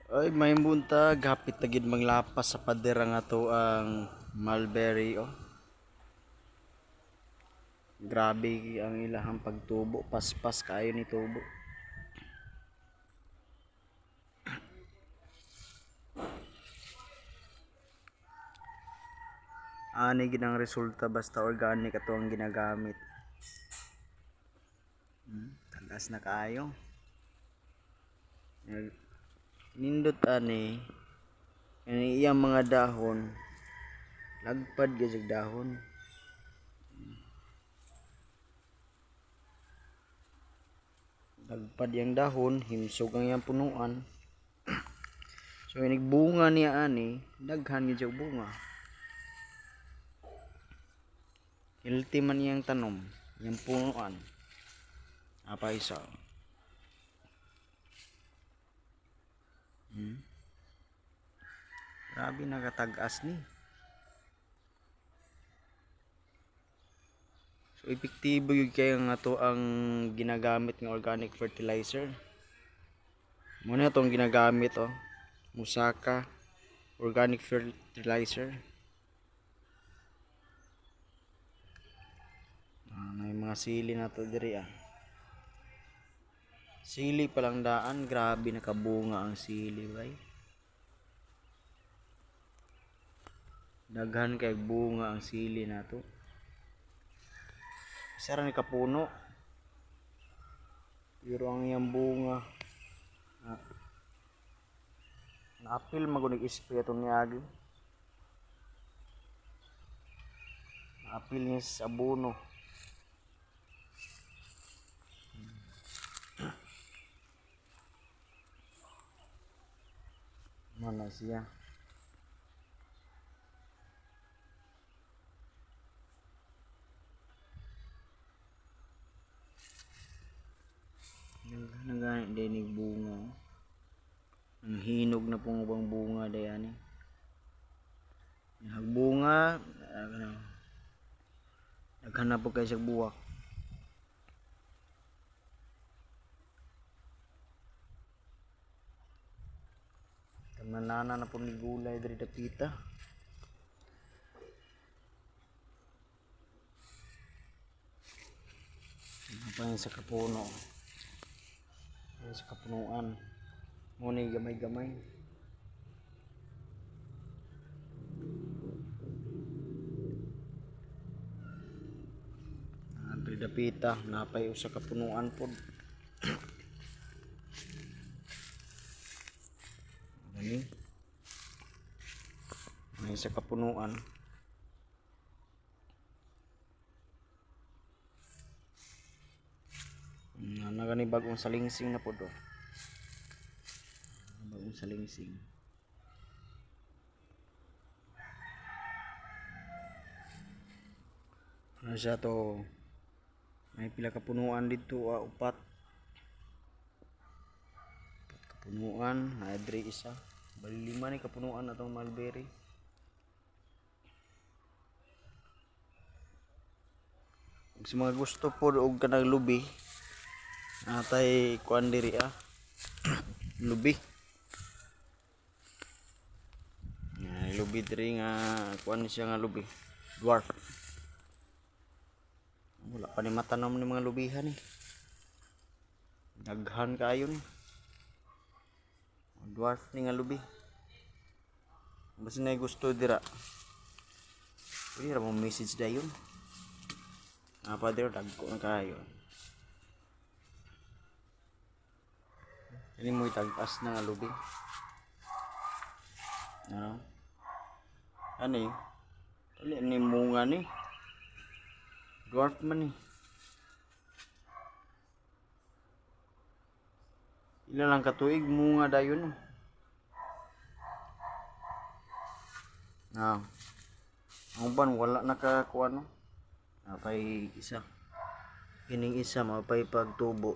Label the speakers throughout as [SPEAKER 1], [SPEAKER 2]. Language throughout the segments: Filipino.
[SPEAKER 1] Ay, may buntag hapit na gid manglapas sa pader nga to ang mulberry oh. Grabe ang ilahang pagtubo, paspas kayo ni tubo. Ani gid ang resulta basta organic ato ang ginagamit. Tagas na kayo. Nindot ani iyang mga dahon lagpad gyud dahon. Lagpad yang dahon, himsog ang iyang punuan. So inigbunga niya ani, daghan gyud yung bunga. Healthy man iyang tanom, yung punuan. Apa isa? Grabe nakatag-as ni. So epektibo yun kayo nga to ang ginagamit ng organic fertilizer. Muna itong ginagamit oh. Musaka organic fertilizer. May mga sili na to diri ah. Sili palang daan, grabe nakabunga ang sili bay. Daghan kay bunga ang sili na to. Sara ni kapuno. Pero ang iyang bunga na-apil magunig spray itong niyagi. Na-apil niya sa abono. Mana siya? Nagana din ni bunga. Ang hinog na pong ubang bunga dayan eh. Nagbunga, naghanap po kayo sa buwak. Manana na po ni gulay dari dapita. Apa yung sa kapuno? Sa kapunuan. Muna gamay-gamay. Dari dapita, napay sa kapunuan po. Ini may sa kapunuan. Nagani bagong salingsing na po do. Bagong salingsing. Ano siya to? May pila kapunuan dito, upat. Kapunuan, adre isa. Bali 5 ni kapunuan atong mulberry. Kung sa mga gusto po og kanang lubi, atay kuan diri lubi. Lubi diri nga kuan siya nga lubi. Dwarf. Wala pa ni matanom ni mga lubihan eh. Daghan kayo ni. Dwarf ni nga lubi. Basta na gusto dira. Pwede ra mo message dayon. Apa dira dagko na kayo. Ini mo itag-as na nga lubi. Ano? Ano eh? Dali ni munga ni. Dwarf man eh. Ilan lang katuig munga dayon. Ang ban wala nakakuha no. Napay isa. Kining isa mapay pagtubo.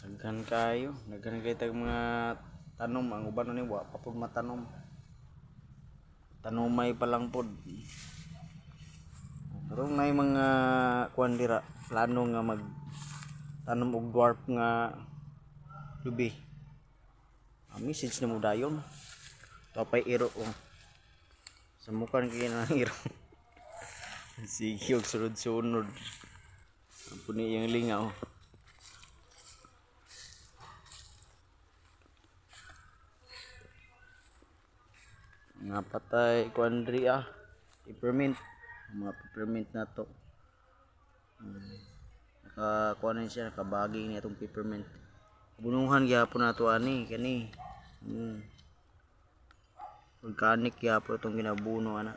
[SPEAKER 1] Daghan kayo tag mga tanom ang uban ni wa pa pud matanom. tanumay pa lang pod. Pero may mga kuan dira plano nga mag tanom og dwarf nga lubi. Message na mo dayon. Tapay iro oh. Sa mukha kaya ng iro. Sige og sunod-sunod. Ampun ni yung linga oh. Nga patay kuandri peppermint. Mga peppermint na to. Nakakuha na siya, nakabaging niya itong peppermint. Bunuhan gyapon na to ani kani. Organic gyapon itong ginabuno ana.